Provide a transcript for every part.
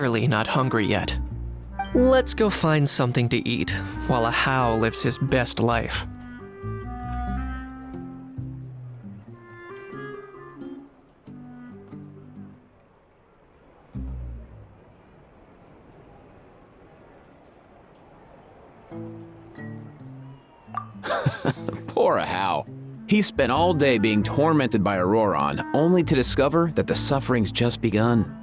Clearly not hungry yet. Let's go find something to eat while a How lives his best life. Poor Hal. He spent all day being tormented by Auroron, only to discover that the suffering's just begun.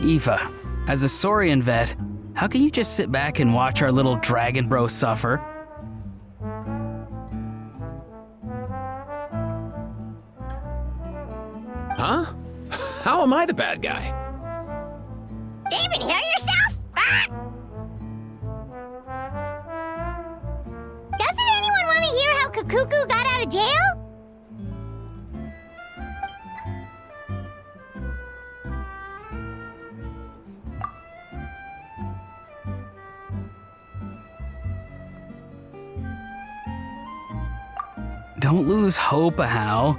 Eva, as a Saurian vet, how can you just sit back and watch our little dragon bro suffer? Huh? How am I the bad guy? Even hear yourself? Ah! Doesn't anyone want to hear how Kakuku got out of jail? Don't lose hope, Hal.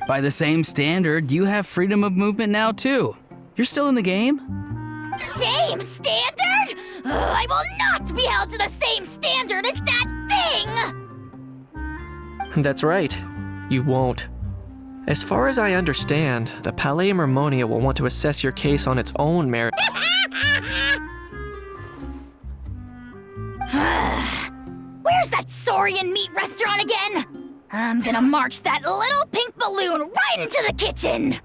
By the same standard, you have freedom of movement now too. You're still in the game? Same standard? I will not be held to the same standard as that thing! That's right. You won't. As far as I understand, the Palais Mermonia will want to assess your case on its own merit. Where's that Saurian meat restaurant again? I'm gonna march that little pink balloon right into the kitchen!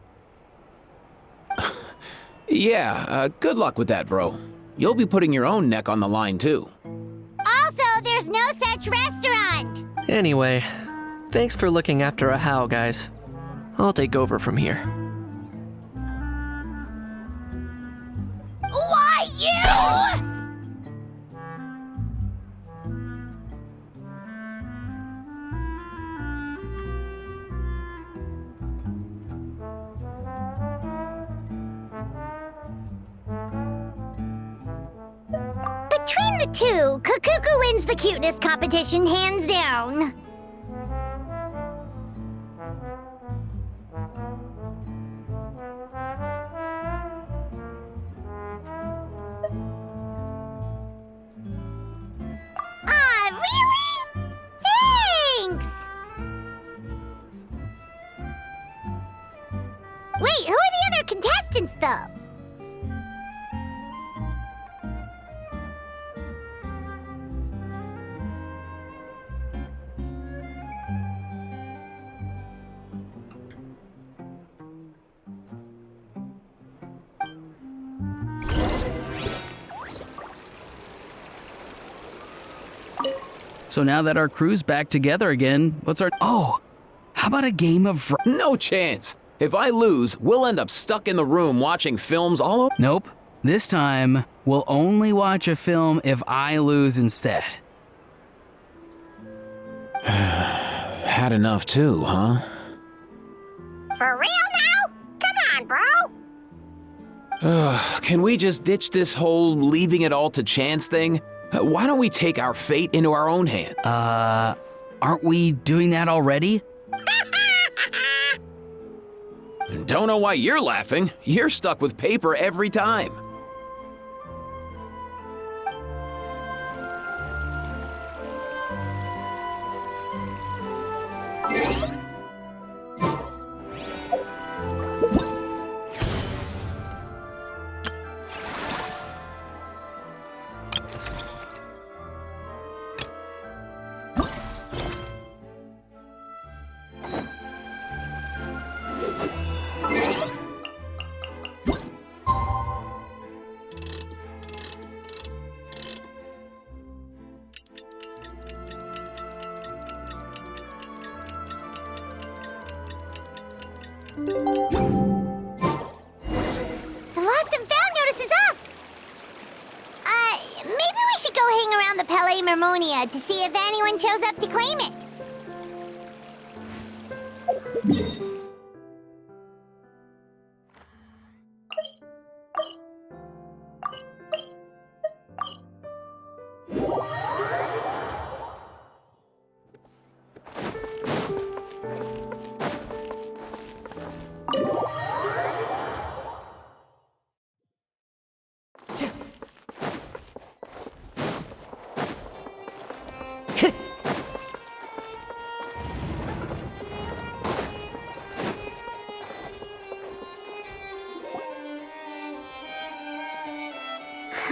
Yeah, good luck with that, bro. You'll be putting your own neck on the line, too. Also, there's no such restaurant! Anyway, thanks for looking after a How, guys. I'll take over from here. Why, you? Between the two, Kakuku wins the cuteness competition hands down. Really? Thanks! Wait, who are the other contestants, though? So now that our crew's back together again, what's our... Oh, how about a game of... No chance. If I lose, we'll end up stuck in the room watching films all over. Nope. This time, we'll only watch a film if I lose instead. Had enough too, huh? For real now? Come on, bro! Can we just ditch this whole leaving it all to chance thing? Why don't we take our fate into our own hand? Aren't we doing that already? Don't know why you're laughing. You're stuck with paper every time. The lost and found notice is up! Maybe we should go hang around the Palais Mermonia to see if anyone shows up to claim it.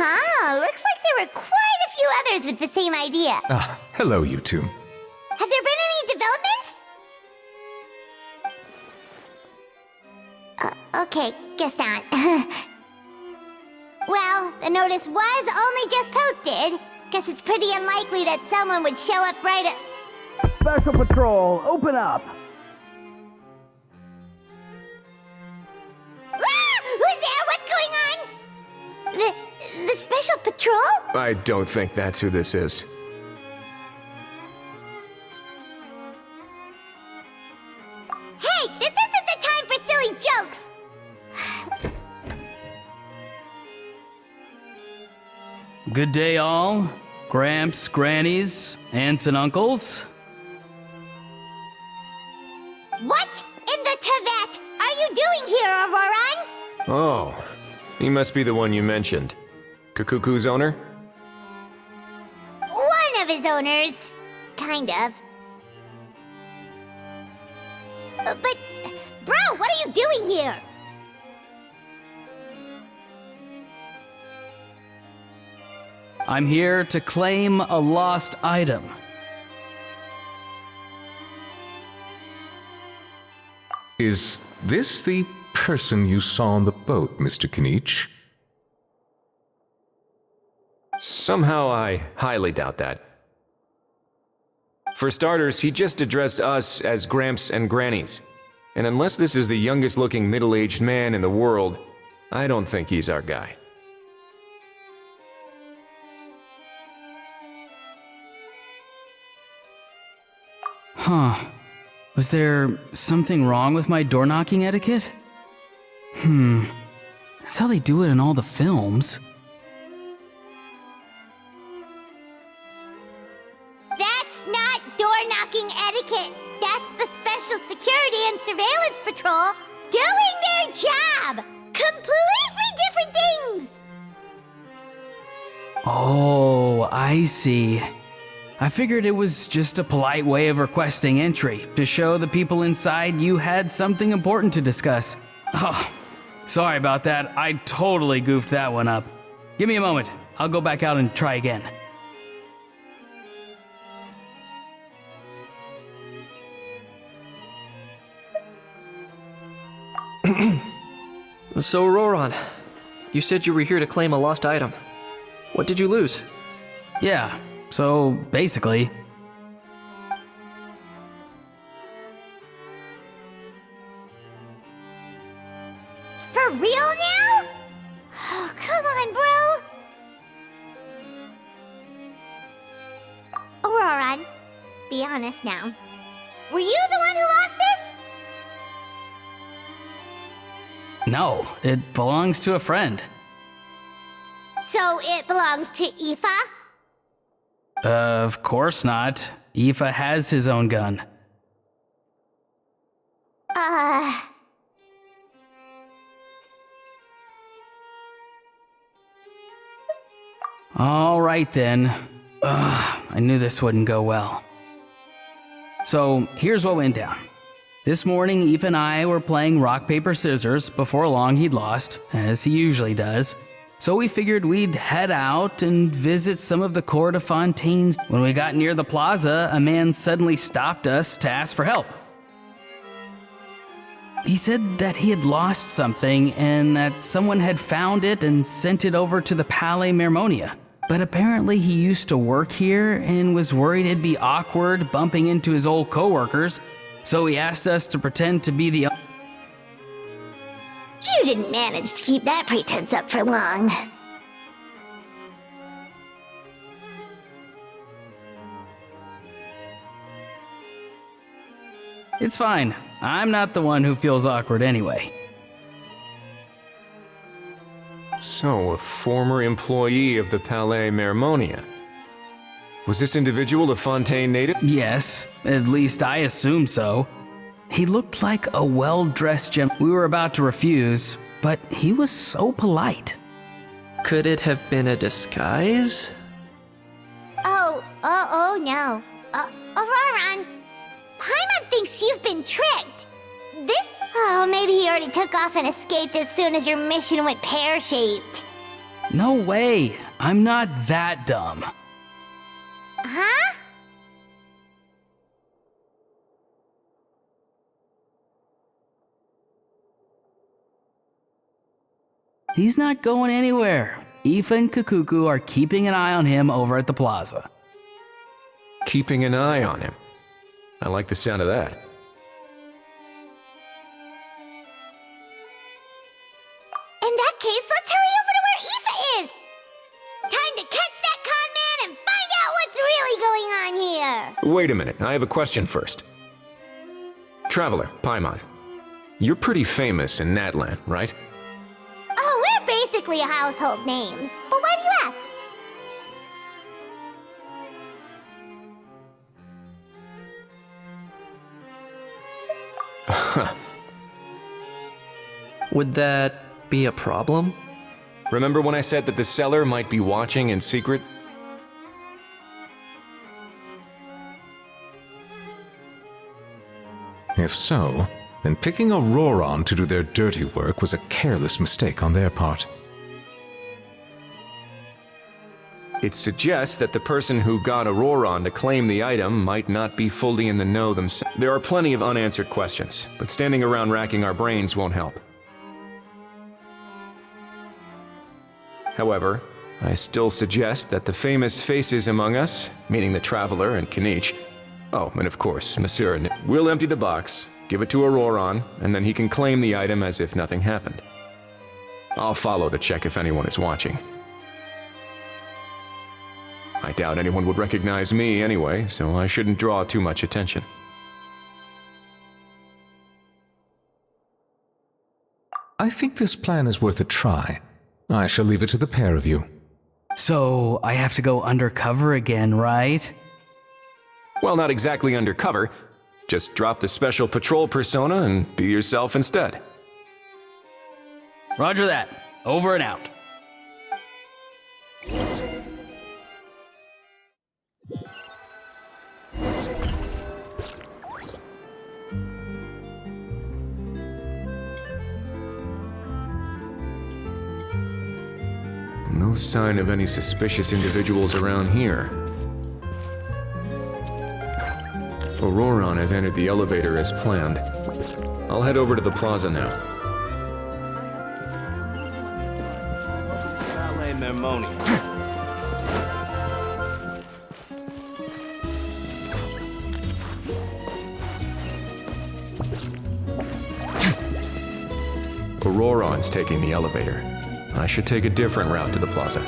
Uh-huh. Looks like there were quite a few others with the same idea. Hello, you two. Have there been any developments? Okay, guess not. Well, the notice was only just posted. Guess it's pretty unlikely that someone would show up right at... Special Patrol, open up! Ah! Who's there? What's going on? The Special Patrol? I don't think that's who this is. Hey, this isn't the time for silly jokes! Good day, all. Gramps, grannies, aunts, and uncles. What in the Tevat are you doing here, Auroran? Oh, he must be the one you mentioned. Kukuku's owner? One of his owners. Kind of. But, bro, what are you doing here? I'm here to claim a lost item. Is this the person you saw on the boat, Mr. Kinich? Somehow I highly doubt that. For starters, he just addressed us as Gramps and Grannies. And unless this is the youngest looking middle-aged man in the world, I don't think he's our guy. Huh. Was there something wrong with my door knocking etiquette? That's how they do it in all the films. That's not door-knocking etiquette. That's the Special Security and Surveillance Patrol doing their job. Completely different things. Oh, I see. I figured it was just a polite way of requesting entry to show the people inside you had something important to discuss. Oh, sorry about that. I totally goofed that one up. Give me a moment. I'll go back out and try again. So, Roran, you said you were here to claim a lost item. What did you lose? Yeah, so basically, For real now? Oh, come on, bro. Auroran, be honest now. Were you the one who lost this? no, it belongs to a friend. So it belongs to Aoife? Of course not. Aoife has his own gun. All right then. I knew this wouldn't go well. So here's what went down. This morning, Aoife and I were playing rock, paper, scissors. Before long, he'd lost, as he usually does. So we figured we'd head out and visit some of the Cour de Fontaines. When we got near the plaza, a man suddenly stopped us to ask for help. He said that he had lost something and that someone had found it and sent it over to the Palais Mermonia. But apparently he used to work here and was worried it'd be awkward bumping into his old coworkers, so he asked us to pretend to be the... You didn't manage to keep that pretense up for long. It's fine. I'm not the one who feels awkward anyway. So, a former employee of the Palais Mermonia. Was this individual a Fontaine native? Yes, at least I assume so. He looked like a well-dressed gentleman. We were about to refuse, but he was so polite. Could it have been a disguise? Oh no. Auroran, Paimon thinks you've been tricked. Maybe he already took off and escaped as soon as your mission went pear-shaped. No way! I'm not that dumb. Huh? He's not going anywhere. Aoife and Kakuku are keeping an eye on him over at the plaza. Keeping an eye on him. I like the sound of that. In that case, let's hurry over to where Aoife is! Time to catch that con man and find out what's really going on here! Wait a minute, I have a question first. Traveler, Paimon. You're pretty famous in Natlan, right? Oh, we're basically household names. But why do you ask? Would that be a problem? Remember when I said that the seller might be watching in secret? If so, then picking Auroron to do their dirty work was a careless mistake on their part. It suggests that the person who got Auroron to claim the item might not be fully in the know themselves. There are plenty of unanswered questions, but standing around racking our brains won't help. However, I still suggest that the famous faces among us, meaning the Traveler and Kinich, oh, and of course, Monsieur, we'll empty the box, give it to Auroron, and then he can claim the item as if nothing happened. I'll follow to check if anyone is watching. I doubt anyone would recognize me anyway, so I shouldn't draw too much attention. I think this plan is worth a try. I shall leave it to the pair of you. So, I have to go undercover again, right? Well, not exactly undercover. Just drop the special patrol persona and be yourself instead. Roger that. Over and out. No sign of any suspicious individuals around here. Auroron has entered the elevator as planned. I'll head over to the plaza now. Ballet Mermoni. Auroron's taking the elevator. I should take a different route to the plaza.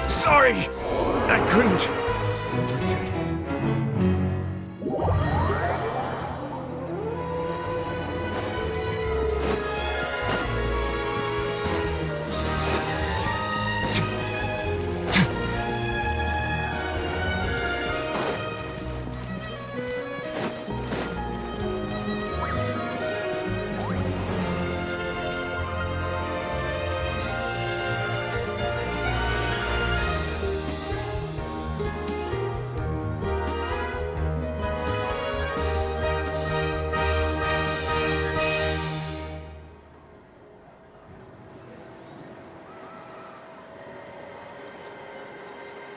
Sorry! I couldn't pretend.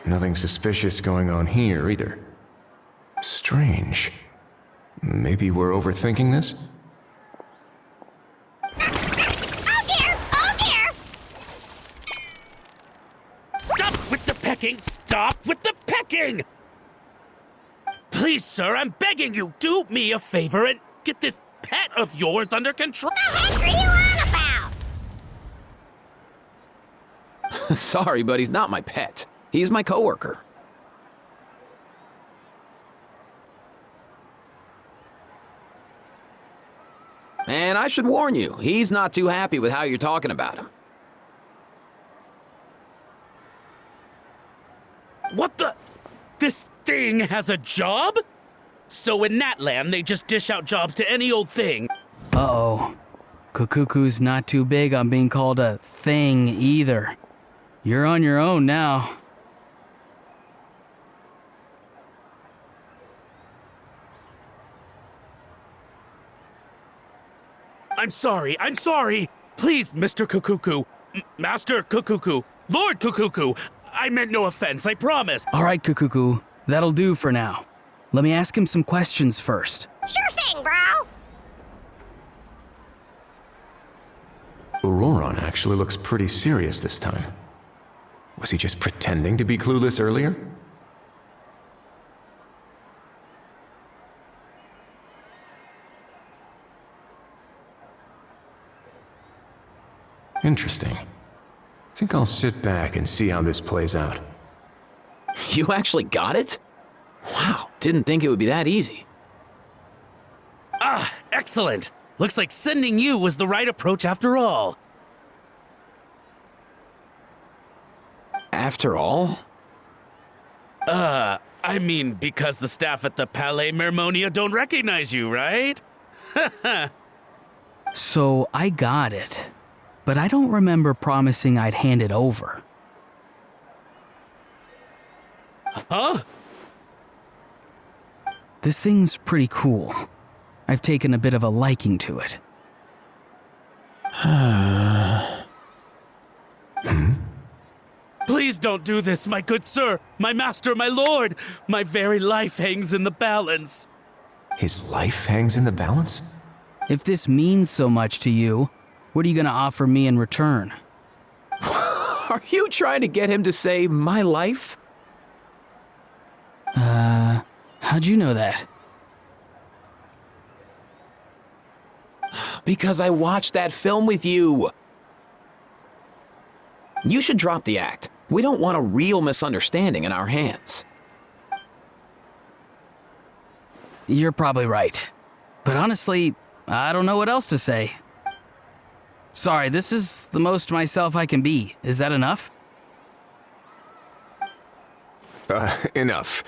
Nothing suspicious going on here, either. Strange. Maybe we're overthinking this? Oh dear! Oh dear! Stop with the pecking! Stop with the pecking! Please, sir, I'm begging you, do me a favor and get this pet of yours under control. What the heck are you on about? Sorry, but he's not my pet. He's my coworker. And I should warn you, he's not too happy with how you're talking about him. What the? This thing has a job? So in that land, they just dish out jobs to any old thing. Uh-oh. Kukuku's not too big on being called a thing either. You're on your own now. I'm sorry. Please, Mr. Kukuku. Master Kukuku. Lord Kukuku. I meant no offense, I promise. All right, Kukuku. That'll do for now. Let me ask him some questions first. Sure thing, bro. Auroron actually looks pretty serious this time. Was he just pretending to be clueless earlier? Interesting. Think I'll sit back and see how this plays out. You actually got it? Wow, didn't think it would be that easy. Ah, excellent. Looks like sending you was the right approach after all. After all? I mean, because the staff at the Palais Mermonia don't recognize you, right? So I got it, but I don't remember promising I'd hand it over. Huh? This thing's pretty cool. I've taken a bit of a liking to it. Please don't do this, my good sir, my master, my lord. My very life hangs in the balance. His life hangs in the balance? If this means so much to you, what are you gonna offer me in return? Are you trying to get him to say my life? How'd you know that? Because I watched that film with you. You should drop the act. We don't want a real misunderstanding in our hands. You're probably right. But honestly, I don't know what else to say. Sorry, this is the most myself I can be. Is that enough? Enough.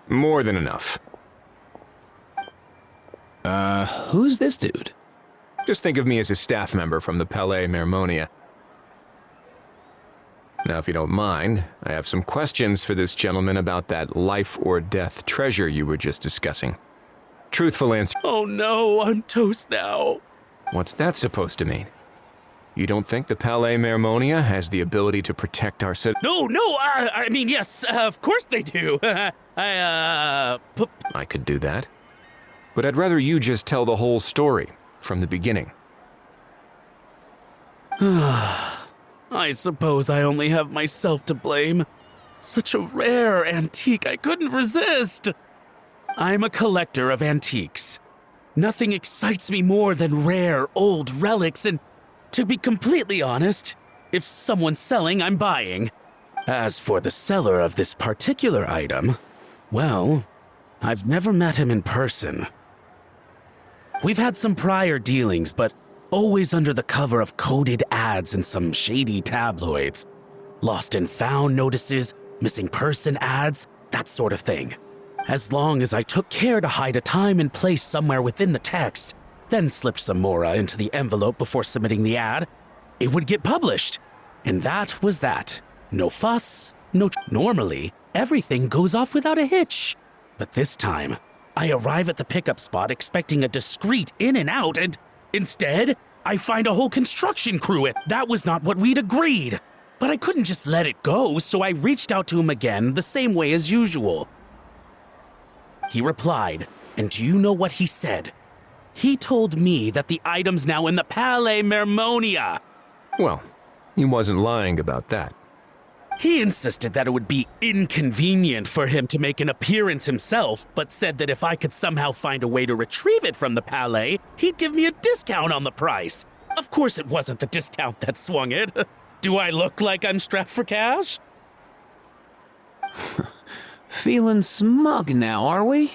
More than enough. Who's this dude? Just think of me as a staff member from the Palais Mermonia. Now, if you don't mind, I have some questions for this gentleman about that life or death treasure you were just discussing. Truthful answer. Oh no, I'm toast now. What's that supposed to mean? You don't think the Palais Mermonia has the ability to protect our citizens? No, I mean, yes, of course they do. I could do that. But I'd rather you just tell the whole story from the beginning. I suppose I only have myself to blame. Such a rare antique, I couldn't resist. I'm a collector of antiques. Nothing excites me more than rare, old relics, and to be completely honest, if someone's selling, I'm buying. As for the seller of this particular item, well, I've never met him in person. We've had some prior dealings, but always under the cover of coded ads in some shady tabloids. Lost and found notices, missing person ads, that sort of thing. As long as I took care to hide a time and place somewhere within the text, then slipped some mora into the envelope before submitting the ad, it would get published. And that was that. No fuss, Normally, everything goes off without a hitch. But this time, I arrive at the pickup spot expecting a discreet in and out, and instead, I find a whole construction crew. That was not what we'd agreed. But I couldn't just let it go, so I reached out to him again the same way as usual. He replied, and do you know what he said? He told me that the item's now in the Palais Mermonia. Well, he wasn't lying about that. He insisted that it would be inconvenient for him to make an appearance himself, but said that if I could somehow find a way to retrieve it from the Palais, he'd give me a discount on the price. Of course it wasn't the discount that swung it. Do I look like I'm strapped for cash? Feeling smug now, are we?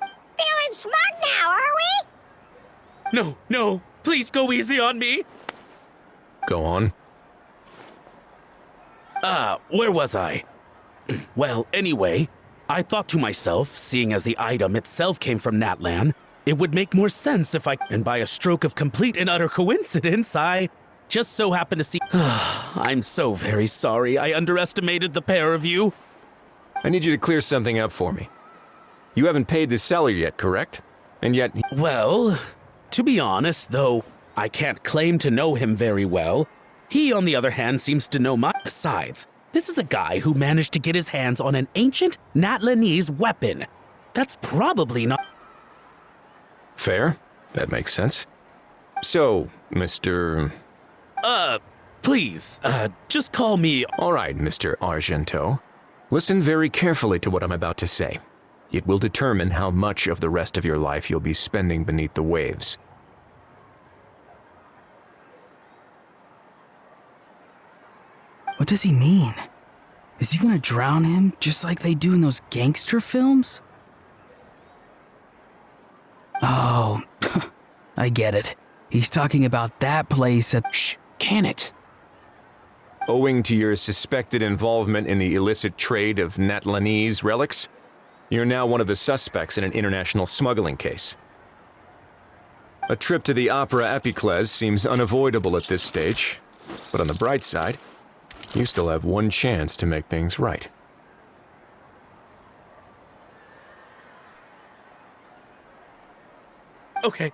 Feeling smug now, are we? No, please go easy on me. Go on. Where was I? Well, anyway, I thought to myself, seeing as the item itself came from Natlan, it would make more sense if and by a stroke of complete and utter coincidence, I just so happened to see. I'm so very sorry. I underestimated the pair of you. I need you to clear something up for me. You haven't paid the seller yet, correct? And yet, Well, to be honest, though I can't claim to know him very well, he, on the other hand, seems to know my. Besides, this is a guy who managed to get his hands on an ancient Natlanese weapon. That's probably not. fair? That makes sense. So, Mr. Please, just call me. All right, Mr. Argento. Listen very carefully to what I'm about to say. It will determine how much of the rest of your life you'll be spending beneath the waves. What does he mean? Is he gonna drown him just like they do in those gangster films? Oh, I get it. He's talking about that place at. Shh, can it? Owing to your suspected involvement in the illicit trade of Natlanese relics, you're now one of the suspects in an international smuggling case. A trip to the Opera Epiclese seems unavoidable at this stage, but on the bright side, you still have one chance to make things right. Okay.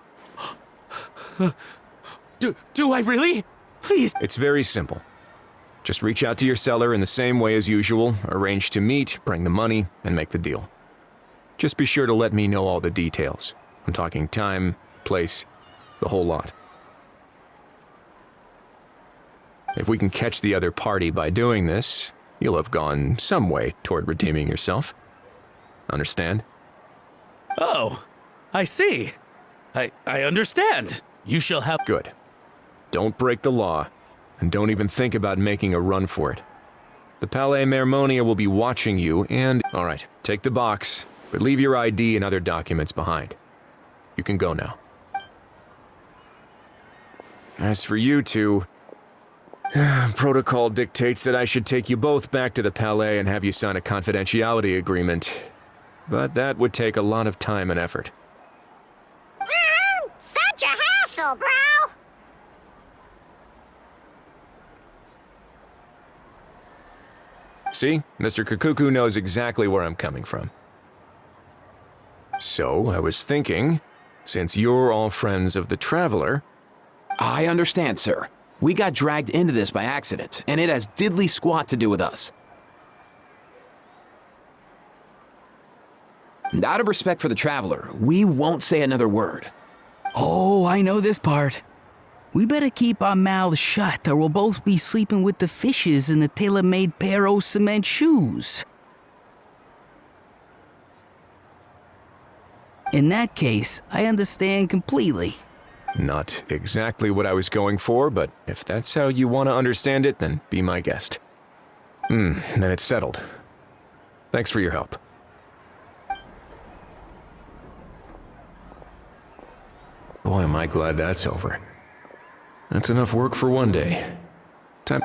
Do I really? Please. It's very simple. Just reach out to your seller in the same way as usual, arrange to meet, bring the money, and make the deal. Just be sure to let me know all the details. I'm talking time, place, the whole lot. If we can catch the other party by doing this, you'll have gone some way toward redeeming yourself. Understand? Oh, I see. I understand. You shall have. Good. Don't break the law, and don't even think about making a run for it. The Palais Mermonia will be watching you and... All right, take the box, but leave your ID and other documents behind. You can go now. As for you two, protocol dictates that I should take you both back to the Palais and have you sign a confidentiality agreement. But that would take a lot of time and effort. Such a hassle, bro! See, Mr. Kakuku knows exactly where I'm coming from. So, I was thinking, since you're all friends of the Traveler... I understand, sir. We got dragged into this by accident, and it has diddly squat to do with us. And out of respect for the Traveler, we won't say another word. Oh, I know this part. We better keep our mouths shut or we'll both be sleeping with the fishes in the tailor-made pair of cement shoes. In that case, I understand completely. Not exactly what I was going for, but if that's how you want to understand it, then be my guest. Then it's settled. Thanks for your help. Boy, am I glad that's over. That's enough work for one day. Time...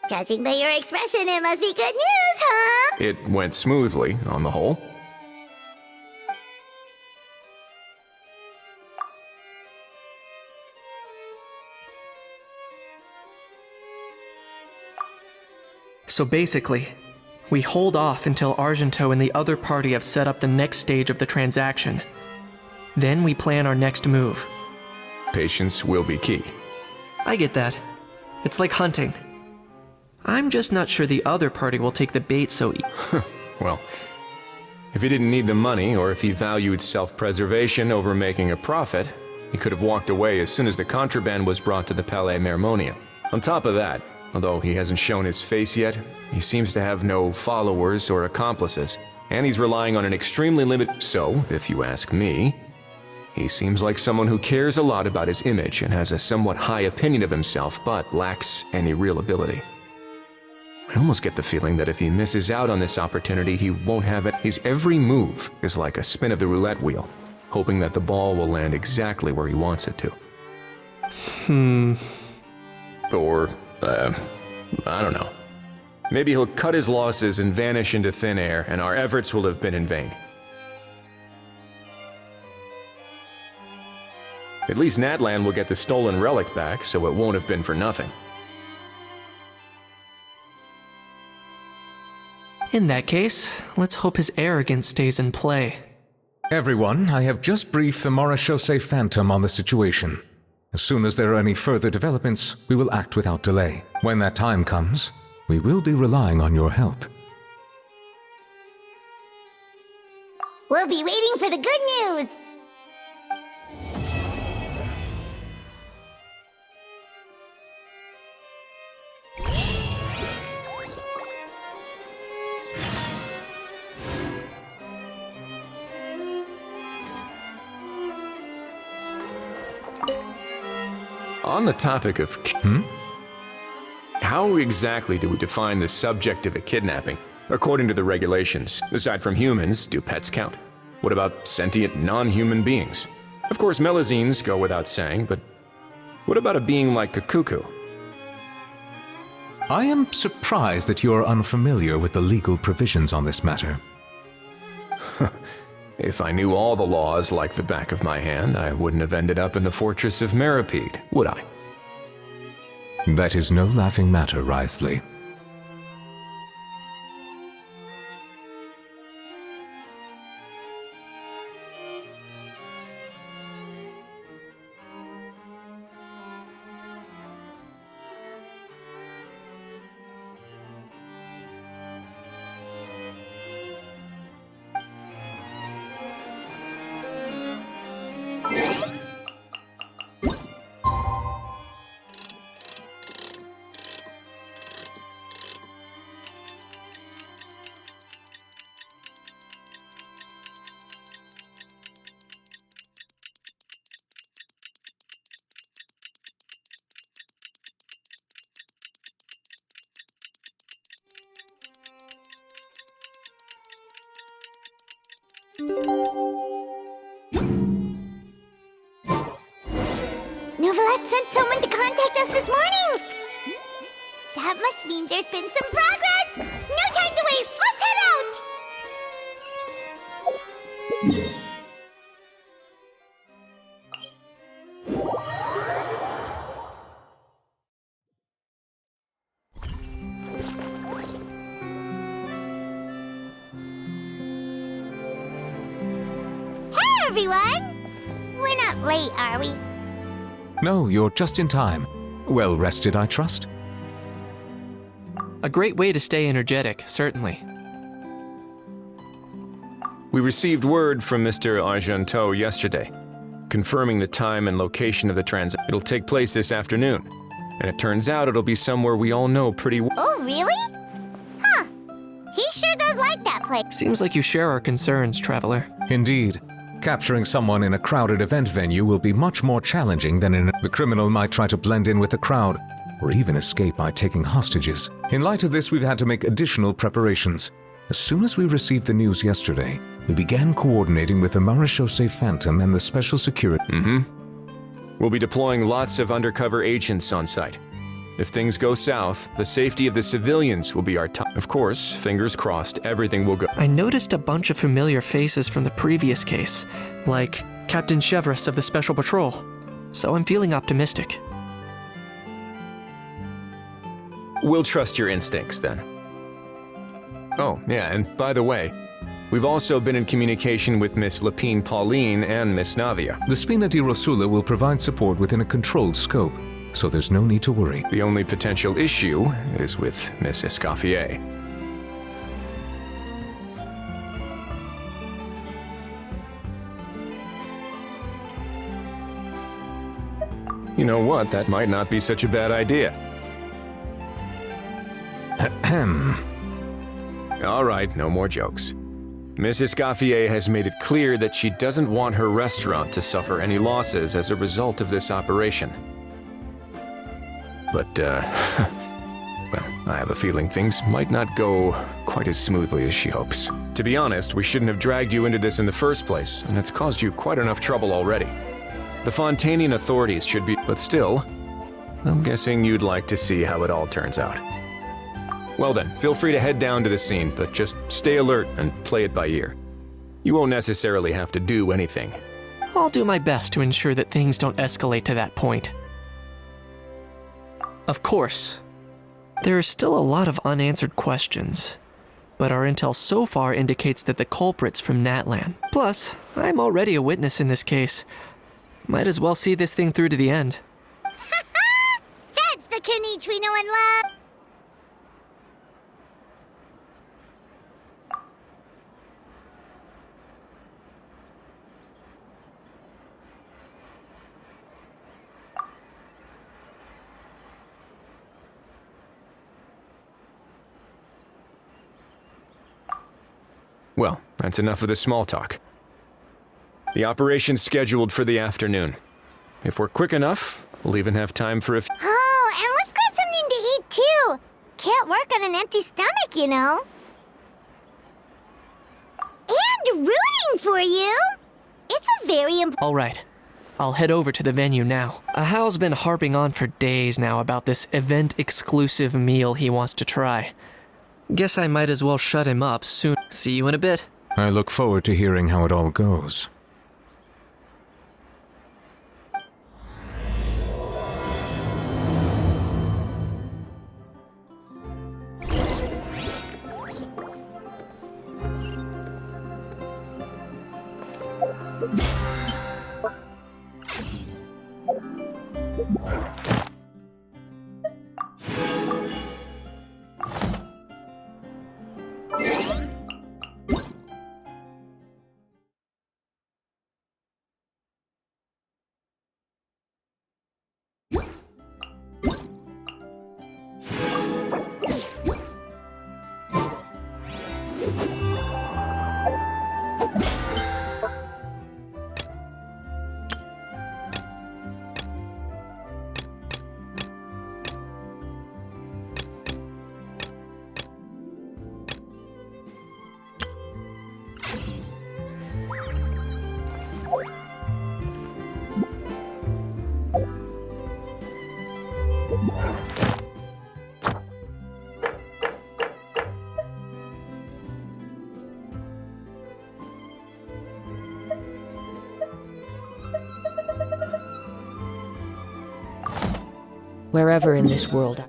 Judging by your expression, it must be good news, huh? It went smoothly, on the whole. So basically, we hold off until Argento and the other party have set up the next stage of the transaction. Then we plan our next move. Patience will be key. I get that. It's like hunting. I'm just not sure the other party will take the bait so Well, if he didn't need the money, or if he valued self-preservation over making a profit, he could have walked away as soon as the contraband was brought to the Palais Mermonia. On top of that, although he hasn't shown his face yet, he seems to have no followers or accomplices. And he's relying on an extremely limited... So, if you ask me, he seems like someone who cares a lot about his image and has a somewhat high opinion of himself, but lacks any real ability. I almost get the feeling that if he misses out on this opportunity, he won't have it. His every move is like a spin of the roulette wheel, hoping that the ball will land exactly where he wants it to. Or, I don't know. Maybe he'll cut his losses and vanish into thin air, and our efforts will have been in vain. At least Natlan will get the stolen relic back, so it won't have been for nothing. In that case, let's hope his arrogance stays in play. Everyone, I have just briefed the Marechaussee Phantom on the situation. As soon as there are any further developments, we will act without delay. When that time comes, we will be relying on your help. We'll be waiting for the good news! On the topic of... How exactly do we define the subject of a kidnapping? According to the regulations, aside from humans, do pets count? What about sentient, non-human beings? Of course, Melazines go without saying, but what about a being like a cuckoo? I am surprised that you are unfamiliar with the legal provisions on this matter. If I knew all the laws like the back of my hand, I wouldn't have ended up in the fortress of Meripede, would I? That is no laughing matter, Wriothesley. Novelette sent someone to contact us this morning! That must mean there's been some progress! No time to waste! Let's head out! Hey, everyone! We're not late, are we? No, you're just in time. Well rested, I trust? A great way to stay energetic, certainly. We received word from Mr. Argenteau yesterday, confirming the time and location of the transaction. It'll take place this afternoon, and it turns out it'll be somewhere we all know pretty well. Oh, really? Huh. He sure does like that place. Seems like you share our concerns, Traveler. Indeed. Capturing someone in a crowded event venue will be much more challenging than in the criminal might try to blend in with the crowd, or even escape by taking hostages. In light of this, we've had to make additional preparations. As soon as we received the news yesterday, we began coordinating with the Marechaussee Phantom and the Special Security. We'll be deploying lots of undercover agents on site. If things go south, the safety of the civilians will be our top. Of course, fingers crossed, everything will go. I noticed a bunch of familiar faces from the previous case, like Captain Chevreuse of the Special Patrol, so I'm feeling optimistic. We'll trust your instincts then. Oh, yeah, and by the way, we've also been in communication with Miss Lapine Pauline and Miss Navia. The Spina di Rosula will provide support within a controlled scope, so there's no need to worry. The only potential issue is with Miss Escoffier. You know what? That might not be such a bad idea. Ahem. All right, no more jokes. Mrs. Gaffier has made it clear that she doesn't want her restaurant to suffer any losses as a result of this operation. But, well, I have a feeling things might not go quite as smoothly as she hopes. To be honest, we shouldn't have dragged you into this in the first place, and it's caused you quite enough trouble already. The Fontanian authorities should be, but still, I'm guessing you'd like to see how it all turns out. Well then, feel free to head down to the scene, but just stay alert and play it by ear. You won't necessarily have to do anything. I'll do my best to ensure that things don't escalate to that point. Of course, there are still a lot of unanswered questions, but our intel so far indicates that the culprit's from Natlan. Plus, I'm already a witness in this case. Might as well see this thing through to the end. That's the Kenichi we know and love! Well, that's enough of the small talk. The operation's scheduled for the afternoon. If we're quick enough, we'll even have time for Oh, and let's grab something to eat too! Can't work on an empty stomach, you know. And rooting for you! It's a very important... All right, I'll head over to the venue now. Ahao's been harping on for days now about this event-exclusive meal he wants to try. Guess I might as well shut him up soon. See you in a bit. I look forward to hearing how it all goes. Wherever in this world.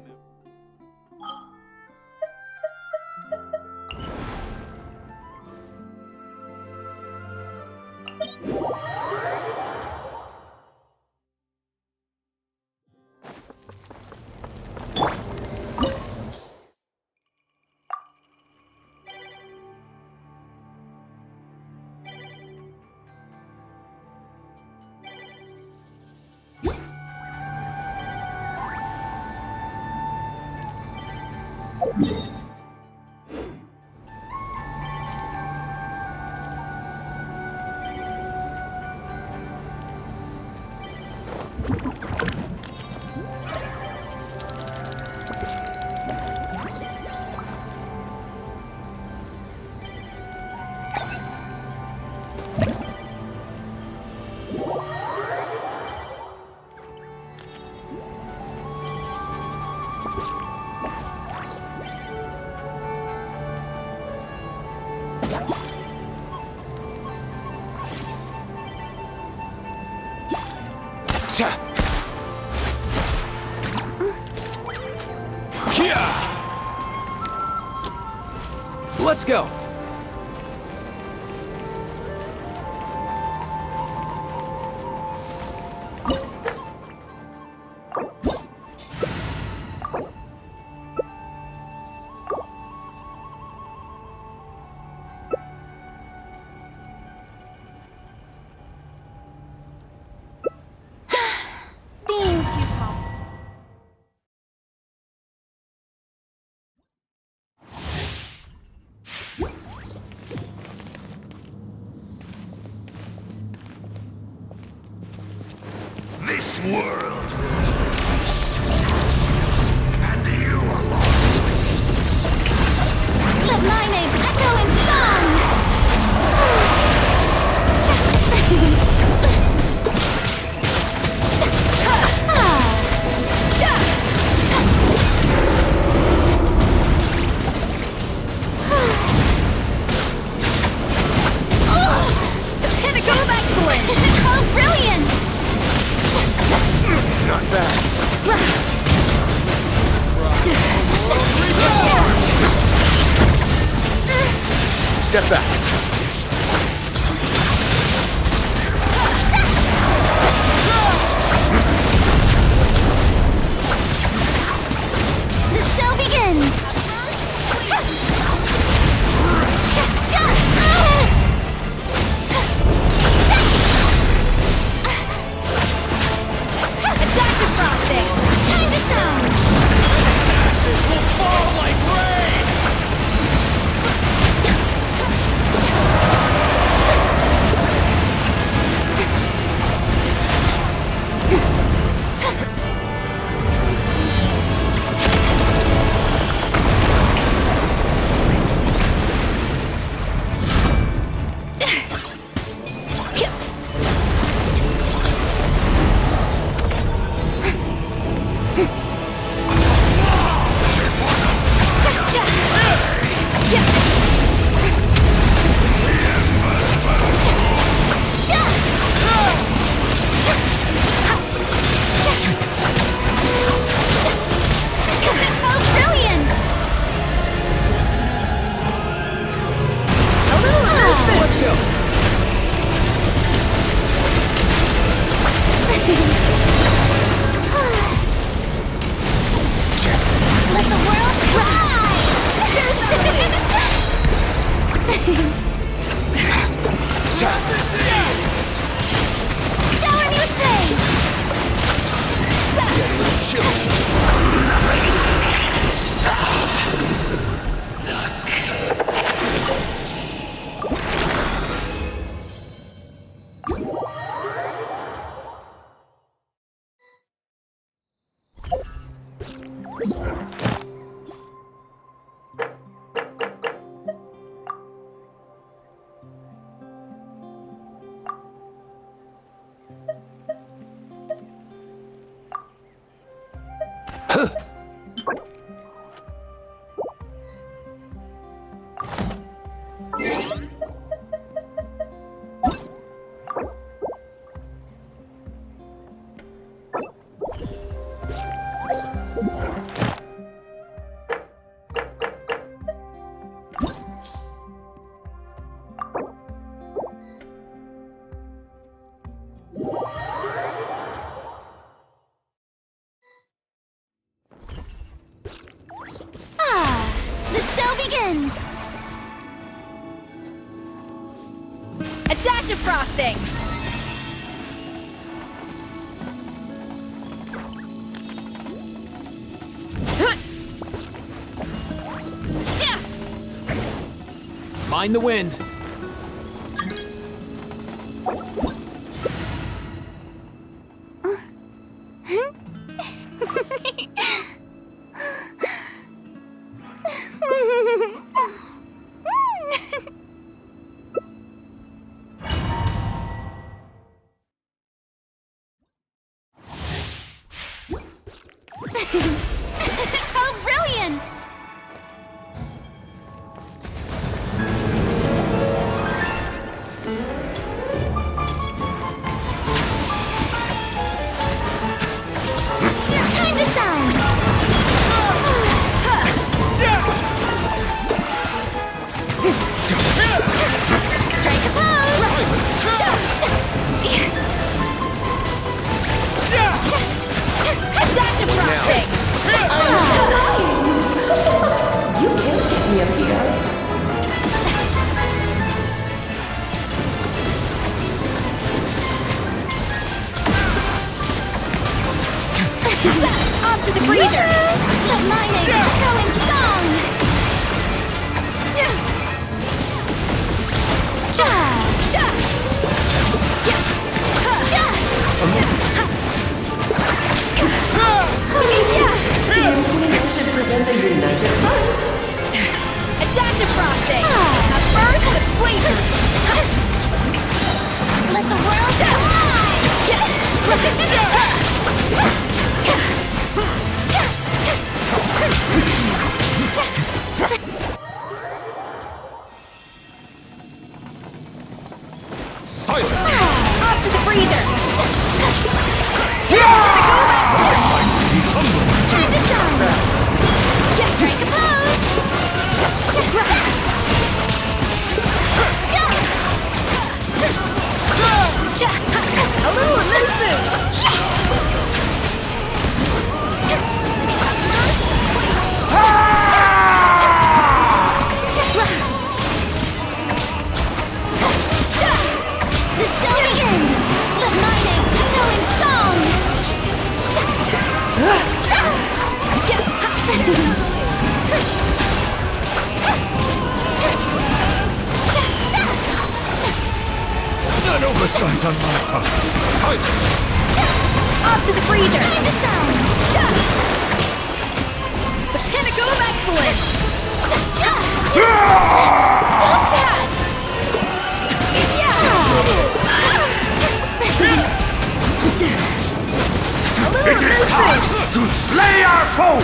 Let's go! Being too calm. world will be reduced to ashes, and you alone remain. Let my name echo in song! The pinnacle of excellence! How brilliant! Not bad. Step back. The show begins! Adaptive frosting! Time to shine! Ashes will fall like rain. How brilliant! Let's go. Let the world cry! Shower me with praise! The show begins! A dash of frosting! Mind the wind. How brilliant! Time to shine! Feet on my toes. Off to the freezer! Time to shine! The pinnacle of excellence! Stop that! It is time to slay our foes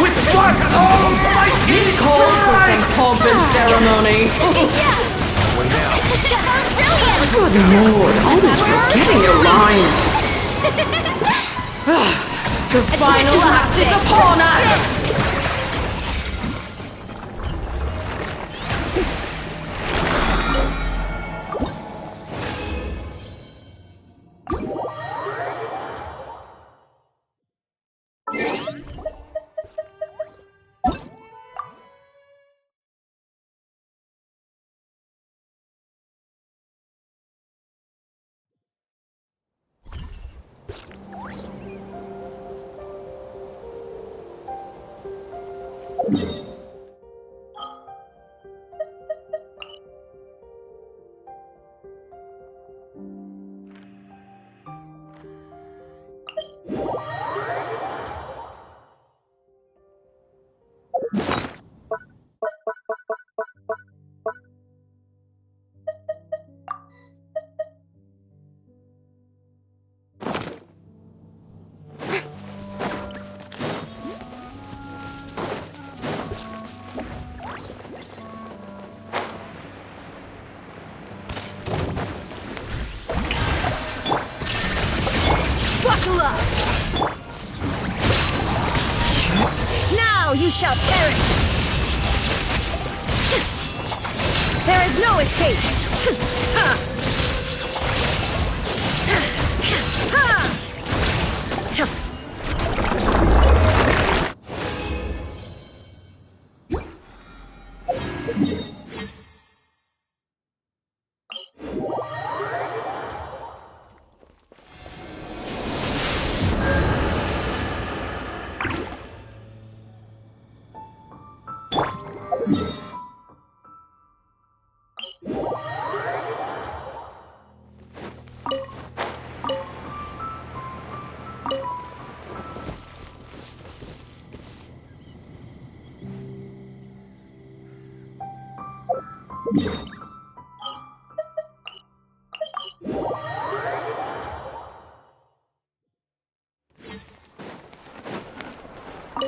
with what almighty This calls for some pomp and ceremony. Good lord, always forgetting your lines. The final act is upon us! Buckle up! Now you shall perish! There is no escape!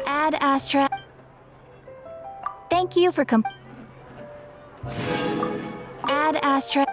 Ad Astra. Thank you for Ad Astra.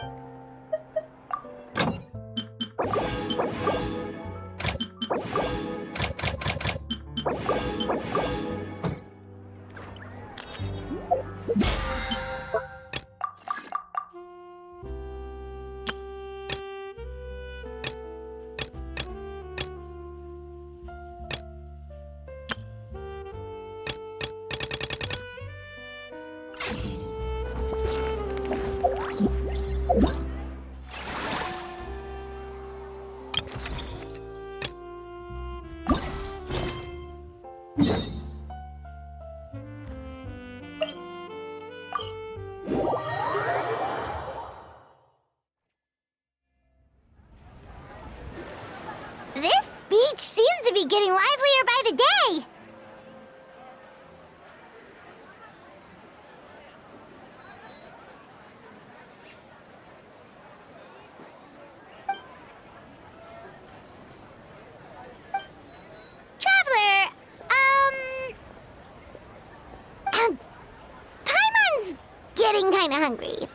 This beach seems to be getting livelier by the day. Traveler, Paimon's getting kinda hungry.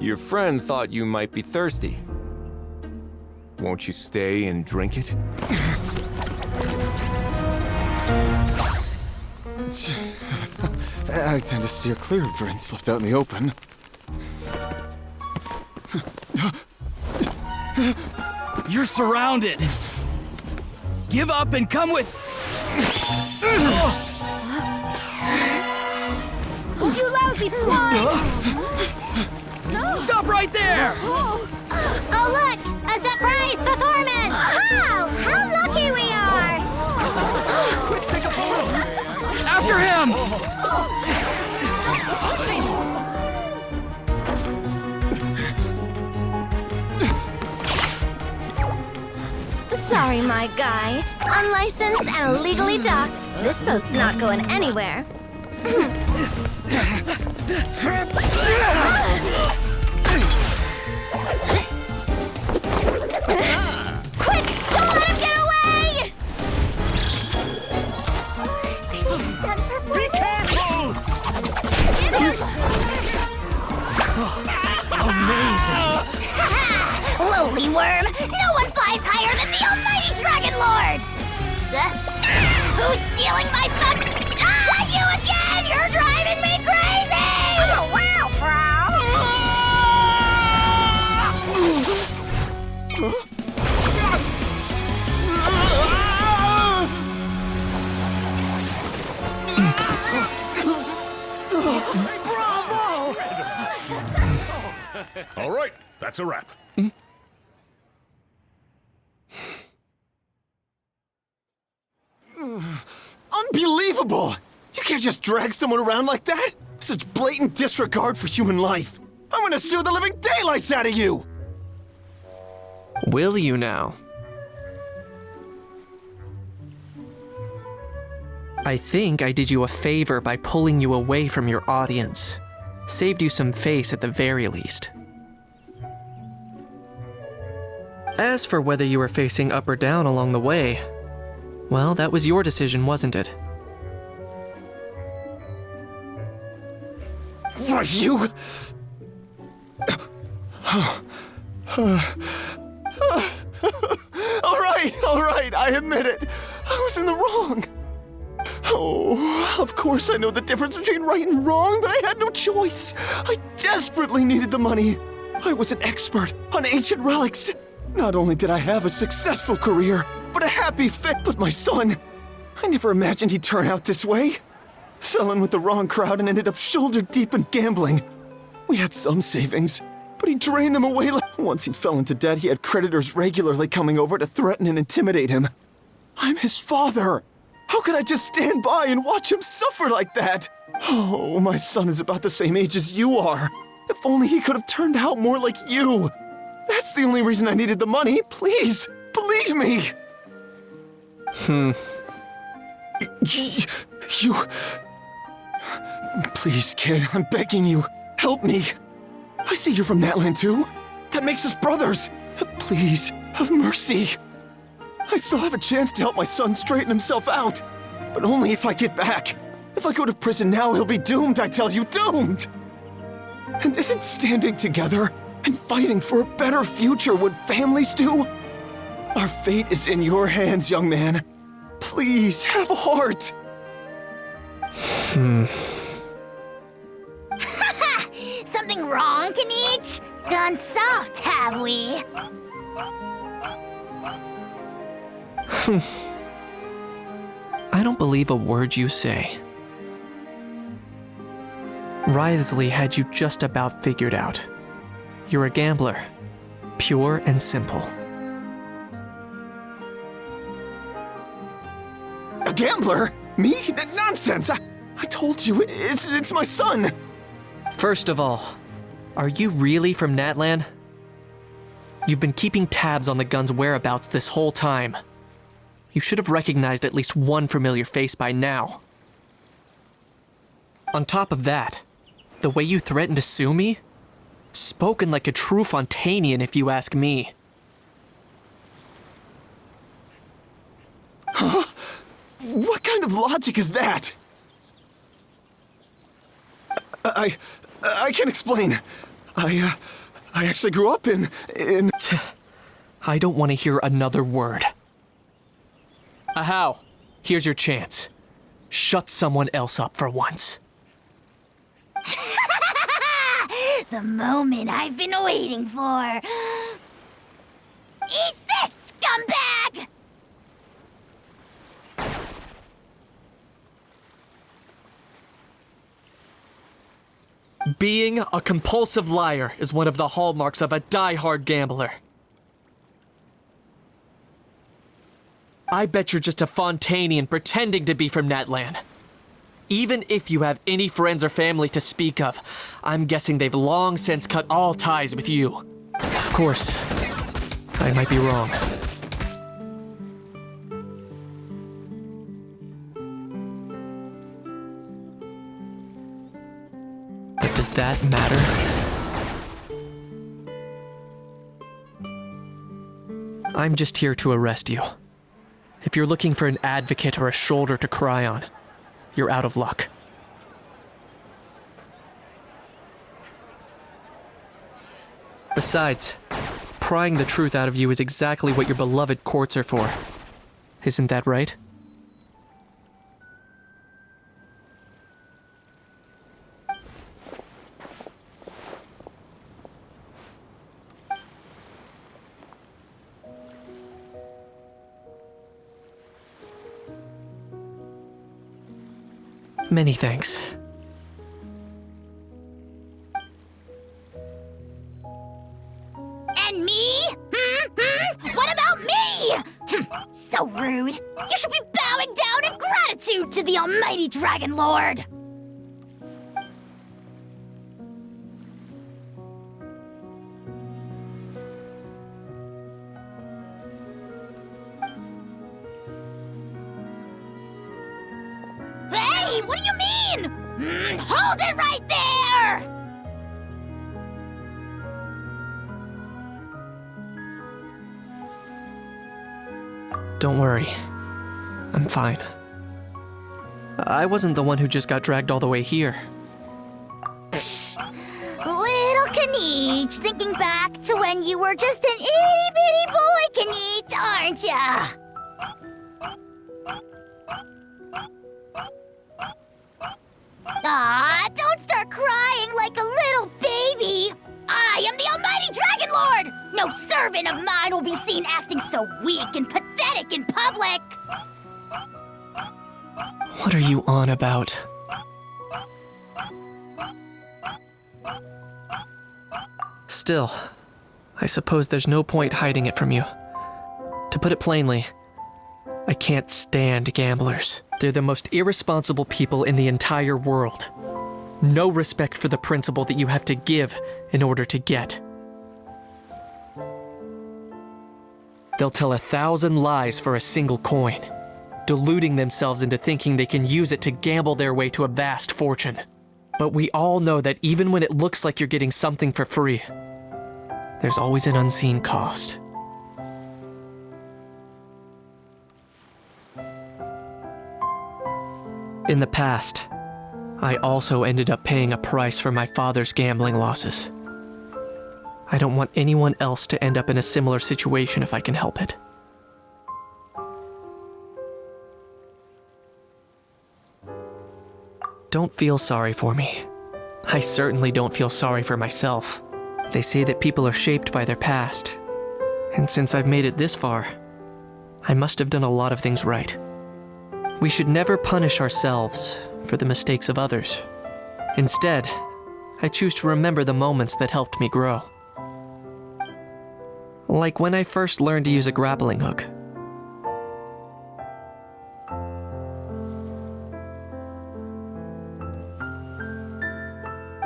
Your friend thought you might be thirsty. Won't you stay and drink it? I tend to steer clear of drinks left out in the open. You're surrounded. Give up and come with. You lousy swine! Stop right there! Oh, look! A surprise performance! Wow! How lucky we are! Quick, take a photo! After him! Sorry, my guy. Unlicensed and illegally docked, this boat's not going anywhere. Quick! Don't let him get away! Be careful! Lowly worm! No one flies higher than the almighty Dragon Lord! Who's stealing my fun? Ah, you again! You're driving me crazy! Oh, wow, All right, that's a wrap. Unbelievable! You can't just drag someone around like that! Such blatant disregard for human life! I'm gonna sue the living daylights out of you! Will you now? I think I did you a favor by pulling you away from your audience. Saved you some face at the very least. As for whether you were facing up or down along the way, well, that was your decision, wasn't it? Why, you... All right, I admit it. I was in the wrong. Oh, of course I know the difference between right and wrong, but I had no choice. I desperately needed the money. I was an expert on ancient relics. Not only did I have a successful career, but a happy fit. But my son, I never imagined he'd turn out this way. Fell in with the wrong crowd and ended up shoulder deep in gambling. We had some savings, but he drained them away. Once he fell into debt, he had creditors regularly coming over to threaten and intimidate him. I'm his father. How could I just stand by and watch him suffer like that? Oh, my son is about the same age as you are. If only he could have turned out more like you. That's the only reason I needed the money. Please, believe me. You... Please, kid, I'm begging you. Help me. I see you're from Natland too. That makes us brothers. Please, have mercy. I still have a chance to help my son straighten himself out. But only if I get back. If I go to prison now, he'll be doomed, I tell you, doomed! And isn't standing together and fighting for a better future what families do? Our fate is in your hands, young man. Please, have a heart. Something wrong, Kanich? Gone soft, have we? I don't believe a word you say. Wriothesley had you just about figured out. You're a gambler. Pure and simple. A gambler? Me? Nonsense! I told you, it's my son! First of all, are you really from Natlan? You've been keeping tabs on the gun's whereabouts this whole time. You should have recognized at least one familiar face by now. On top of that, the way you threatened to sue me? Spoken like a true Fontanian, if you ask me. Huh? What kind of logic is that? I can explain. I actually grew up in... I don't want to hear another word. Ahau, here's your chance. Shut someone else up for once. The moment I've been waiting for. Eat this, scumbag! Being a compulsive liar is one of the hallmarks of a die-hard gambler. I bet you're just a Fontanian pretending to be from Natlan. Even if you have any friends or family to speak of, I'm guessing they've long since cut all ties with you. Of course, I might be wrong. But does that matter? I'm just here to arrest you. If you're looking for an advocate or a shoulder to cry on, you're out of luck. Besides, prying the truth out of you is exactly what your beloved courts are for. Isn't that right? Many thanks. And me? What about me? So rude. You should be bowing down in gratitude to the almighty Dragon Lord. Hey, what do you mean? Hold it right there! Don't worry. I'm fine. I wasn't the one who just got dragged all the way here. Little Kanich, thinking back to when you were just an itty-bitty boy, Kanich, aren't ya? Don't start crying like a little baby. I am the almighty Dragon Lord! No servant of mine will be seen acting so weak and pathetic in public! What are you on about? Still, I suppose there's no point hiding it from you. To put it plainly, I can't stand gamblers. They're the most irresponsible people in the entire world. No respect for the principle that you have to give in order to get. They'll tell 1,000 lies for a single coin, deluding themselves into thinking they can use it to gamble their way to a vast fortune. But we all know that even when it looks like you're getting something for free, there's always an unseen cost. In the past, I also ended up paying a price for my father's gambling losses. I don't want anyone else to end up in a similar situation if I can help it. Don't feel sorry for me. I certainly don't feel sorry for myself. They say that people are shaped by their past, and since I've made it this far, I must have done a lot of things right. We should never punish ourselves for the mistakes of others. Instead, I choose to remember the moments that helped me grow. Like when I first learned to use a grappling hook.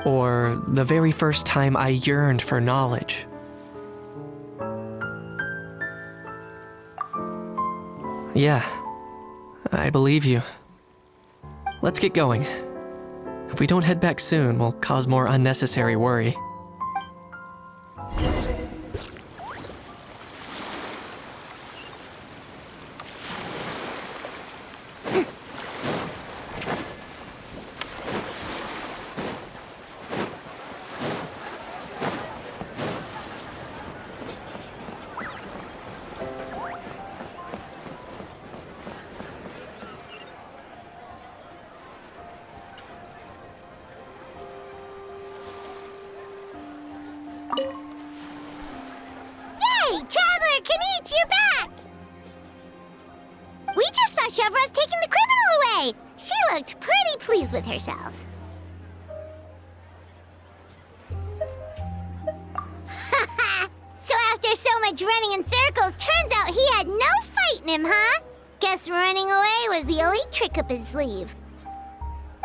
Or the very first time I yearned for knowledge. Yeah, I believe you. Let's get going. If we don't head back soon, we'll cause more unnecessary worry. Yay! Traveler Kanich, you're back! We just saw Chevro's taking the criminal away! She looked pretty pleased with herself. Haha! So after so much running in circles, turns out he had no fight in him, huh? Guess running away was the only trick up his sleeve.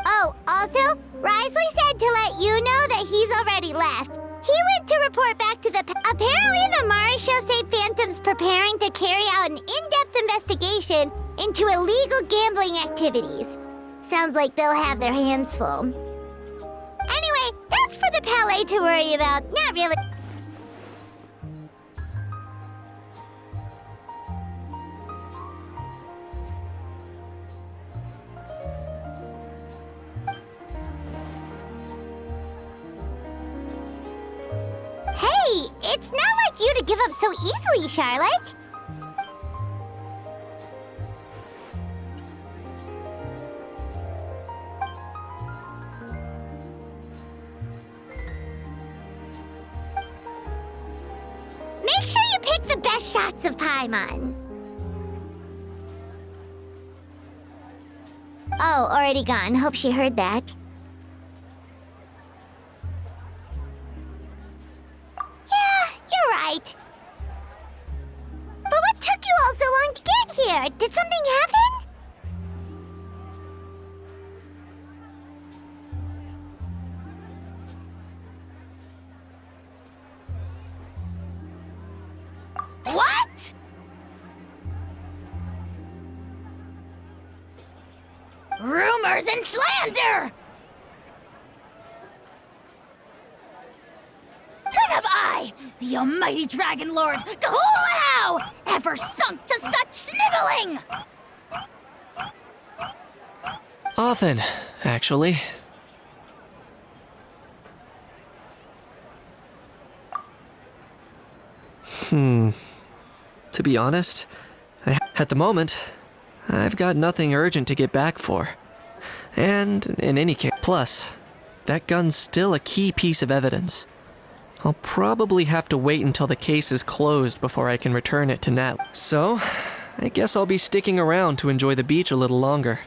Oh, also, Risley said to let you know that he's already left. He went to report back to the... Apparently the Mari show say Phantom's preparing to carry out an in-depth investigation into illegal gambling activities. Sounds like they'll have their hands full. Anyway, that's for the Palais to worry about. Not really. Hey, it's not like you to give up so easily, Charlotte. Make sure you pick the best shots of Paimon. Oh, already gone. Hope she heard that. Yeah, you're right. But what took you all so long to get here? Did something happen? What? Rumors and slander! When have I, the almighty Dragon Lord, Kahulahau, ever sunk to such sniveling? Often, actually. To be honest, at the moment, I've got nothing urgent to get back for. And in any case, plus, that gun's still a key piece of evidence. I'll probably have to wait until the case is closed before I can return it to Nat. So, I guess I'll be sticking around to enjoy the beach a little longer.